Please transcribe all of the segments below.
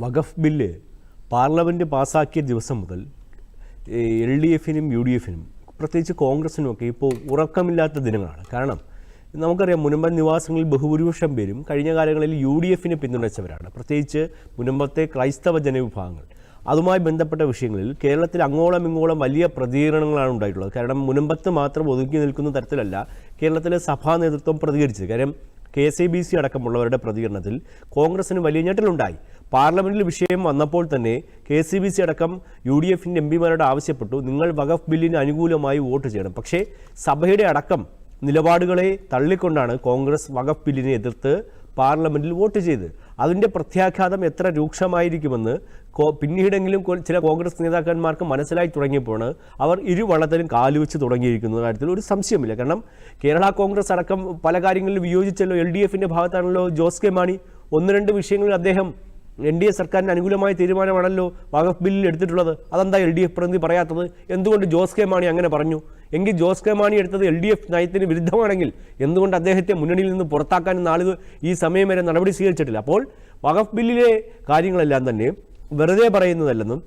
വഖഫ് bill parliament പാസ്സാക്കിയ ദിവസം മുതൽ LDFനും UDFനും പ്രത്യേകിച്ച് കോൺഗ്രസിനുമൊക്കെ ഇപ്പോൾ ഉറക്കമില്ലാത്ത ദിനങ്ങളാണ്. കാരണം നമുക്കറിയാം, മുനമ്പൻ നിവാസങ്ങളിൽ ബഹുഭൂരിപക്ഷം പേരും കഴിഞ്ഞ കാലങ്ങളിൽ UDFനെ പിന്തുണച്ചവരാണ്. പ്രത്യേകിച്ച് മുനമ്പത്തെ ക്രൈസ്തവ ജനവിഭാഗങ്ങൾ. അതുമായി ബന്ധപ്പെട്ട വിഷയങ്ങളിൽ കേരളത്തിൽ അങ്ങോളം ഇങ്ങോളം വലിയ പ്രതികരണങ്ങളാണ് ഉണ്ടായിട്ടുള്ളത്. കാരണം മുനമ്പത്ത് മാത്രം ഒതുക്കി നിൽക്കുന്ന തരത്തിലല്ല കേരളത്തിലെ സഭാ നേതൃത്വം പ്രതികരിച്ചത്. കാര്യം KCBC അടക്കമുള്ളവരുടെ പ്രതികരണത്തിൽ കോൺഗ്രസിന് വലിയ ഞെട്ടലുണ്ടായി. പാർലമെന്റിൽ വിഷയം വന്നപ്പോൾ തന്നെ KCBC അടക്കം UDFന്റെ MPമാരോട് ആവശ്യപ്പെട്ടു, നിങ്ങൾ വഖഫ് ബില്ലിന് അനുകൂലമായി വോട്ട് ചെയ്യണം. പക്ഷേ സഭയുടെ അടക്കം നിലപാടുകളെ തള്ളിക്കൊണ്ടാണ് കോൺഗ്രസ് വഖഫ് ബില്ലിനെ എതിർത്ത് പാർലമെന്റിൽ വോട്ട് ചെയ്ത്. അതിൻ്റെ പ്രത്യാഘാതം എത്ര രൂക്ഷമായിരിക്കുമെന്ന് പിന്നീടെങ്കിലും ചില കോൺഗ്രസ് നേതാക്കന്മാർക്ക് മനസ്സിലായി തുടങ്ങിയപ്പോഴാണ് അവർ ഇരുവള്ളത്തിലും കാലുവെച്ച് തുടങ്ങിയിരിക്കുന്ന കാര്യത്തിൽ ഒരു സംശയമില്ല. കാരണം കേരള കോൺഗ്രസ് അടക്കം പല കാര്യങ്ങളിലും വിയോജിച്ചല്ലോ. LDFന്റെ ഭാഗത്താണല്ലോ ജോസ് കെ മാണി. ഒന്ന് രണ്ട് വിഷയങ്ങളിൽ അദ്ദേഹം NDA സർക്കാരിന് അനുകൂലമായ തീരുമാനമാണല്ലോ വഖഫ് ബില്ലിൽ എടുത്തിട്ടുള്ളത്. അതെന്താ LDF പ്രതിനിധി പറയാത്തത്? എന്തുകൊണ്ട് ജോസ് കെ മാണി അങ്ങനെ പറഞ്ഞു? എങ്കിൽ ജോസ് കെ മാണി എടുത്തത് LDF നയത്തിന് വിരുദ്ധമാണെങ്കിൽ എന്തുകൊണ്ട് അദ്ദേഹത്തെ മുന്നണിയിൽ നിന്ന് പുറത്താക്കാൻ നാളിത് ഈ സമയം വരെ നടപടി സ്വീകരിച്ചിട്ടില്ല? അപ്പോൾ വഖഫ് ബില്ലിലെ കാര്യങ്ങളെല്ലാം തന്നെ വെറുതെ പറയുന്നതല്ലെന്നും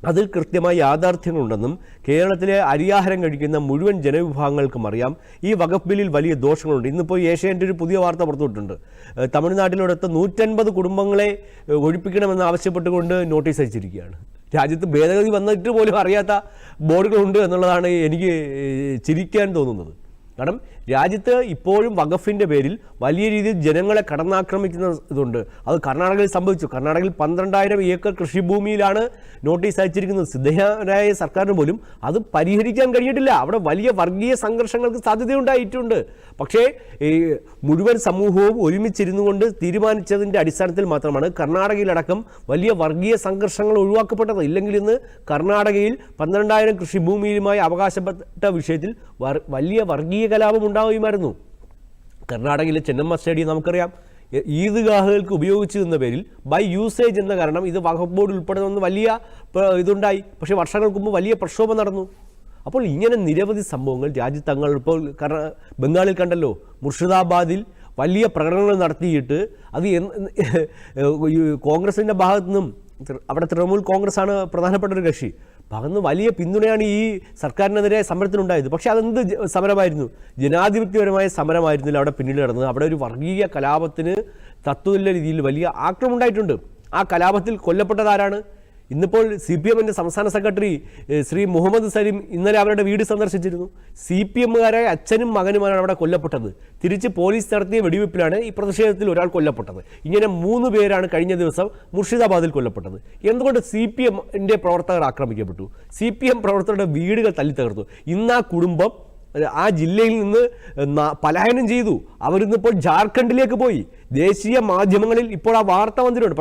അതിൽ കൃത്യമായ യാഥാർത്ഥ്യങ്ങളുണ്ടെന്നും കേരളത്തിലെ അരിയാഹാരം കഴിക്കുന്ന മുഴുവൻ ജനവിഭാഗങ്ങൾക്കും അറിയാം. ഈ വഖഫ് ബില്ലിൽ വലിയ ദോഷങ്ങളുണ്ട്. ഇന്നിപ്പോൾ ഏഷ്യാനെറ്റ് ഒരു പുതിയ വാർത്ത പുറത്തുവിട്ടുണ്ട്. തമിഴ്നാട്ടിലടുത്ത് 150 കുടുംബങ്ങളെ ഒഴിപ്പിക്കണമെന്ന് ആവശ്യപ്പെട്ടുകൊണ്ട് നോട്ടീസ് അയച്ചിരിക്കുകയാണ്. രാജ്യത്ത് ഭേദഗതി വന്നിട്ട് പോലും അറിയാത്ത ബോർഡുകളുണ്ട് എന്നുള്ളതാണ് എനിക്ക് ചിരിക്കാൻ തോന്നുന്നത്. കാരണം രാജ്യത്ത് ഇപ്പോഴും വഖഫിൻ്റെ പേരിൽ വലിയ രീതിയിൽ ജനങ്ങളെ കടന്നാക്രമിക്കുന്ന ഇതുണ്ട്. അത് കർണാടകയിൽ സംഭവിച്ചു. കർണാടകയിൽ 12,000 ഏക്കർ കൃഷിഭൂമിയിലാണ് നോട്ടീസ് അയച്ചിരിക്കുന്നത്. സിദ്ധരായ സർക്കാരിന് പോലും അത് പരിഹരിക്കാൻ കഴിയിട്ടില്ല. അവിടെ വലിയ വർഗീയ സംഘർഷങ്ങൾക്ക് സാധ്യതയുണ്ടായിട്ടുണ്ട്. പക്ഷേ ഈ മുഴുവൻ സമൂഹവും ഒരുമിച്ചിരുന്നു കൊണ്ട് തീരുമാനിച്ചതിൻ്റെ അടിസ്ഥാനത്തിൽ മാത്രമാണ് കർണാടകയിലടക്കം വലിയ വർഗീയ സംഘർഷങ്ങൾ ഒഴിവാക്കപ്പെട്ടത്. ഇല്ലെങ്കിൽ ഇന്ന് കർണാടകയിൽ 12,000 കൃഷിഭൂമിയുമായി അവകാശപ്പെട്ട വിഷയത്തിൽ വലിയ വർഗീയ കലാപം ഉണ്ടാവുകയുമായിരുന്നു. കർണാടകയിലെ ചെന്നമ്മ സ്റ്റേഡിയം നമുക്കറിയാം, ഈദ്ഗാഹുകൾക്ക് ഉപയോഗിച്ചു എന്ന പേരിൽ ബൈ യൂസേജ് എന്ന കാരണം ഇത് വഖഫ് ബോർഡ് ഉൾപ്പെടുന്ന വലിയ ഇതുണ്ടായി. പക്ഷേ വർഷങ്ങൾക്ക് മുമ്പ് വലിയ പ്രക്ഷോഭം നടന്നു. അപ്പോൾ ഇങ്ങനെ നിരവധി സംഭവങ്ങൾ രാജ്യത്തങ്ങൾ ഇപ്പോൾ ബംഗാളിൽ കണ്ടല്ലോ. മുർഷിദാബാദിൽ വലിയ പ്രകടനങ്ങൾ നടത്തിയിട്ട് അത് കോൺഗ്രസിൻ്റെ ഭാഗത്തു നിന്നും, അവിടെ തൃണമൂൽ കോൺഗ്രസ്സാണ് പ്രധാനപ്പെട്ട ഒരു കക്ഷി, ഭാഗത്ത് വലിയ പിന്തുണയാണ് ഈ സർക്കാരിനെതിരെ സമരത്തിനുണ്ടായത്. പക്ഷേ അതെന്ത് സമരമായിരുന്നു? ജനാധിപത്യപരമായ സമരമായിരുന്നില്ല അവിടെ പിന്നീട് നടന്നത്. അവിടെ ഒരു വർഗീയ കലാപത്തിന് തത്തുല്യ രീതിയിൽ വലിയ ആക്രമണം ഉണ്ടായിട്ടുണ്ട്. ആ കലാപത്തിൽ കൊല്ലപ്പെട്ടതാരാണ്? ഇന്നിപ്പോൾ CPMൻ്റെ സംസ്ഥാന സെക്രട്ടറി ശ്രീ മുഹമ്മദ് സലീം ഇന്നലെ അവരുടെ വീട് സന്ദർശിച്ചിരുന്നു. CPMകാരായ അച്ഛനും മകനുമാണ് അവിടെ കൊല്ലപ്പെട്ടത്. തിരിച്ച് പോലീസ് നടത്തിയ വെടിവെപ്പിലാണ് ഈ പ്രതിഷേധത്തിൽ ഒരാൾ കൊല്ലപ്പെട്ടത്. ഇങ്ങനെ 3 പേരാണ് കഴിഞ്ഞ ദിവസം മുർഷിദാബാദിൽ കൊല്ലപ്പെട്ടത്. എന്തുകൊണ്ട് CPMൻ്റെ പ്രവർത്തകർ ആക്രമിക്കപ്പെട്ടു? CPM പ്രവർത്തകരുടെ വീടുകൾ തല്ലിത്തകർത്തു. ഇന്ന് ആ കുടുംബം ആ ജില്ലയിൽ നിന്ന് പലായനം ചെയ്തു. അവരിന്നിപ്പോൾ ജാർഖണ്ഡിലേക്ക് പോയി. ദേശീയ മാധ്യമങ്ങളിൽ ഇപ്പോൾ ആ വാർത്ത വന്നിട്ടുണ്ട്.